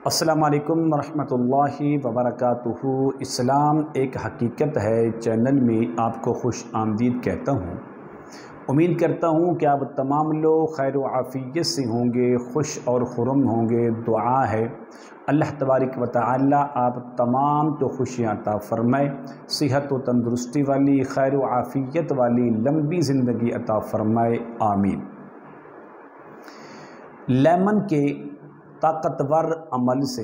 अस्सलाम वालेकुम रहमतुल्लाहि व बरकातुहू। इस्लाम एक हकीकत है चैनल में आपको खुश आमदीद कहता हूँ। उम्मीद करता हूँ कि आप तमाम लोग खैर व आफ़ियत से होंगे, खुश और खुर्रम होंगे। दुआ है अल्लाह तबारक व तआला आप तमाम को खुशियाँ अता फ़रमाए, सेहत व तंदुरुस्ती वाली खैर व आफ़ियत वाली लंबी ज़िंदगी अता फ़रमाए, आमीन। लेमन के ताकतवर अमल से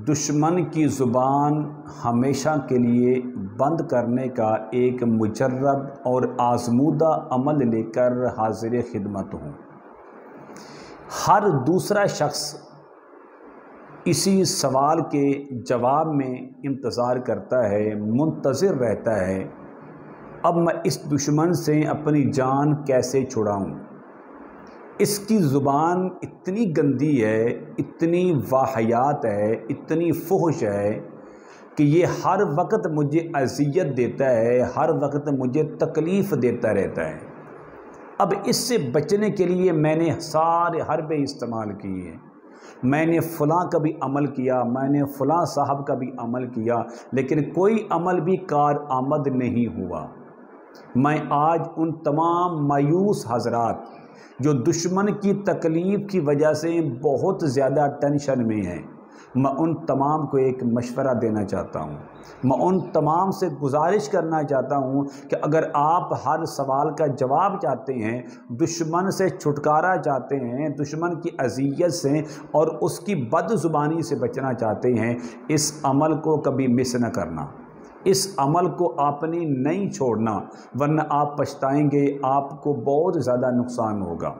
दुश्मन की ज़ुबान हमेशा के लिए बंद करने का एक मुजर्रब और आज़मूदा अमल लेकर हाज़िर खिदमत हूँ। हर दूसरा शख्स इसी सवाल के जवाब में इंतज़ार करता है, मुंतज़िर रहता है, अब मैं इस दुश्मन से अपनी जान कैसे छुड़ाऊँ। इसकी ज़ुबान इतनी गंदी है, इतनी वाहियात है, इतनी फुहश है कि ये हर वक्त मुझे अज़ियत देता है, हर वक्त मुझे तकलीफ़ देता रहता है। अब इससे बचने के लिए मैंने सारे हरबे इस्तेमाल किए। मैंने फ़लाँ का भी अमल किया, मैंने फ़लाँ साहब का भी अमल किया, लेकिन कोई अमल भी कारआमद नहीं हुआ। मैं आज उन तमाम मायूस हज़रात जो दुश्मन की तकलीफ़ की वजह से बहुत ज़्यादा टेंशन में हैं, मैं उन तमाम को एक मशवरा देना चाहता हूँ। मैं उन तमाम से गुजारिश करना चाहता हूँ कि अगर आप हर सवाल का जवाब चाहते हैं, दुश्मन से छुटकारा चाहते हैं, दुश्मन की अज़ियत से और उसकी बदज़ुबानी से बचना चाहते हैं, इस अमल को कभी मिस न करना। इस अमल को आपने नहीं छोड़ना, वरना आप पछताएंगे, आपको बहुत ज़्यादा नुकसान होगा।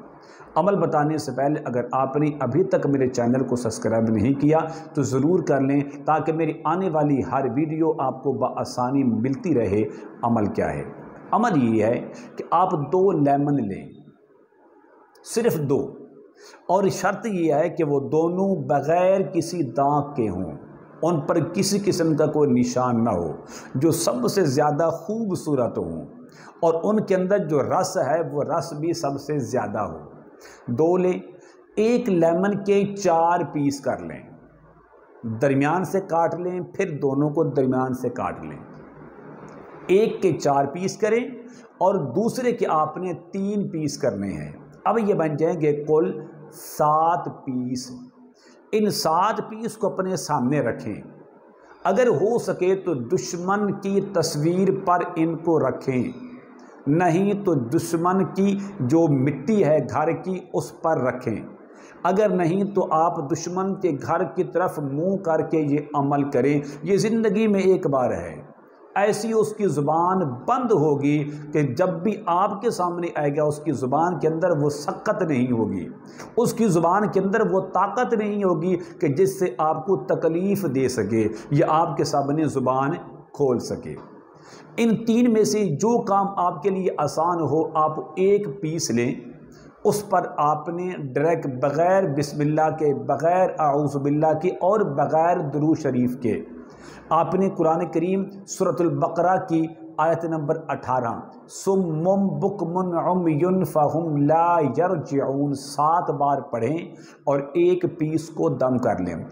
अमल बताने से पहले अगर आपने अभी तक मेरे चैनल को सब्सक्राइब नहीं किया तो ज़रूर कर लें, ताकि मेरी आने वाली हर वीडियो आपको बआसानी मिलती रहे। अमल क्या है? अमल ये है कि आप 2 लेमन लें, सिर्फ़ 2, और शर्त यह है कि वो दोनों बग़ैर किसी दाग के हों, उन पर किसी किस्म का कोई निशान ना हो, जो सबसे ज़्यादा खूबसूरत हों, और उनके अंदर जो रस है वो रस भी सबसे ज़्यादा हो। 2 लें, 1 लेमन के 4 पीस कर लें, दरमियान से काट लें, फिर दोनों को दरमियान से काट लें। 1 के 4 पीस करें और दूसरे के आपने 3 पीस करने हैं। अब ये बन जाएंगे कुल 7 पीस। इन 7 पीस को अपने सामने रखें। अगर हो सके तो दुश्मन की तस्वीर पर इनको रखें, नहीं तो दुश्मन की जो मिट्टी है घर की उस पर रखें। अगर नहीं तो आप दुश्मन के घर की तरफ मुंह करके ये अमल करें। ये ज़िंदगी में एक बार है। ऐसी उसकी ज़ुबान बंद होगी कि जब भी आपके सामने आएगा उसकी ज़ुबान के अंदर वो सकत नहीं होगी, उसकी ज़ुबान के अंदर वो ताकत नहीं होगी कि जिससे आपको तकलीफ़ दे सके या आपके सामने ज़ुबान खोल सके। इन 3 में से जो काम आपके लिए आसान हो, आप 1 पीस लें, उस पर आपने डायरेक्ट बग़ैर बिस्मिल्लाह के, बग़ैर आऊज़ु बिल्लाह के और बग़ैर दुरूद शरीफ के आपने कुरान करीम सूरतुल बकरा की आयत नंबर 18 सुम्मुम बुकमुन उम्युन फहुम ला यरजिऊन 7 बार पढ़ें और 1 पीस को दम कर लें।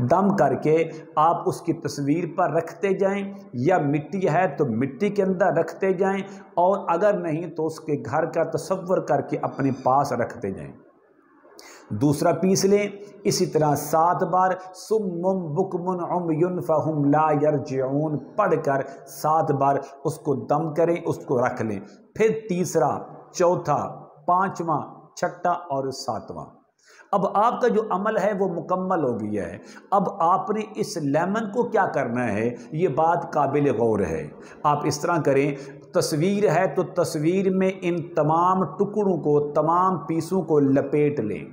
दम करके आप उसकी तस्वीर पर रखते जाएं, या मिट्टी है तो मिट्टी के अंदर रखते जाएं, और अगर नहीं तो उसके घर का तसव्वुर करके अपने पास रखते जाएं। दूसरा पीस लें, इसी तरह 7 बार सुम्मुम बुकमुन उम्युन फहुम ला यरजिऊन पढ़कर 7 बार उसको दम करें, उसको रख लें। फिर तीसरा, चौथा, 5वां, 6वां और 7वां। अब आपका जो अमल है वो मुकम्मल हो गया है। अब आपने इस लेमन को क्या करना है, ये बात काबिल गौर है। आप इस तरह करें, तस्वीर है तो तस्वीर में इन तमाम टुकड़ों को, तमाम पीसों को लपेट लें,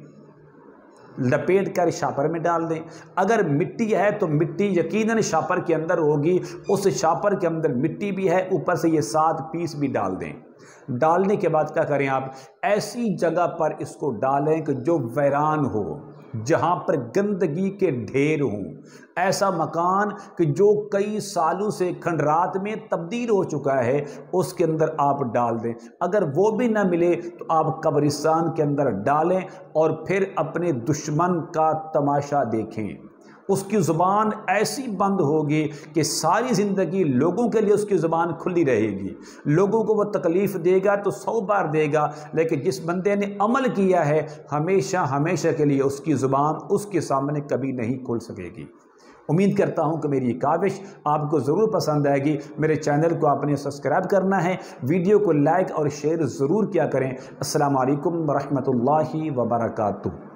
लपेट कर शापर में डाल दें। अगर मिट्टी है तो मिट्टी यकीनन शापर के अंदर होगी, उस शापर के अंदर मिट्टी भी है, ऊपर से ये 7 पीस भी डाल दें। डालने के बाद क्या करें, आप ऐसी जगह पर इसको डालें कि जो वीरान हो, जहाँ पर गंदगी के ढेर हों, ऐसा मकान कि जो कई सालों से खंडरात में तब्दील हो चुका है, उसके अंदर आप डाल दें। अगर वो भी ना मिले तो आप कब्रिस्तान के अंदर डालें और फिर अपने दुश्मन का तमाशा देखें। उसकी ज़ुबान ऐसी बंद होगी कि सारी ज़िंदगी लोगों के लिए उसकी ज़ुबान खुली रहेगी। लोगों को वो तकलीफ़ देगा तो 100 बार देगा, लेकिन जिस बंदे ने अमल किया है हमेशा हमेशा के लिए उसकी ज़ुबान उसके सामने कभी नहीं खुल सकेगी। उम्मीद करता हूं कि मेरी काविश आपको ज़रूर पसंद आएगी। मेरे चैनल को आपने सब्सक्राइब करना है, वीडियो को लाइक और शेयर ज़रूर किया करें। अस्सलामु अलैकुम वरहमतुल्लाहि वबरकातुहू।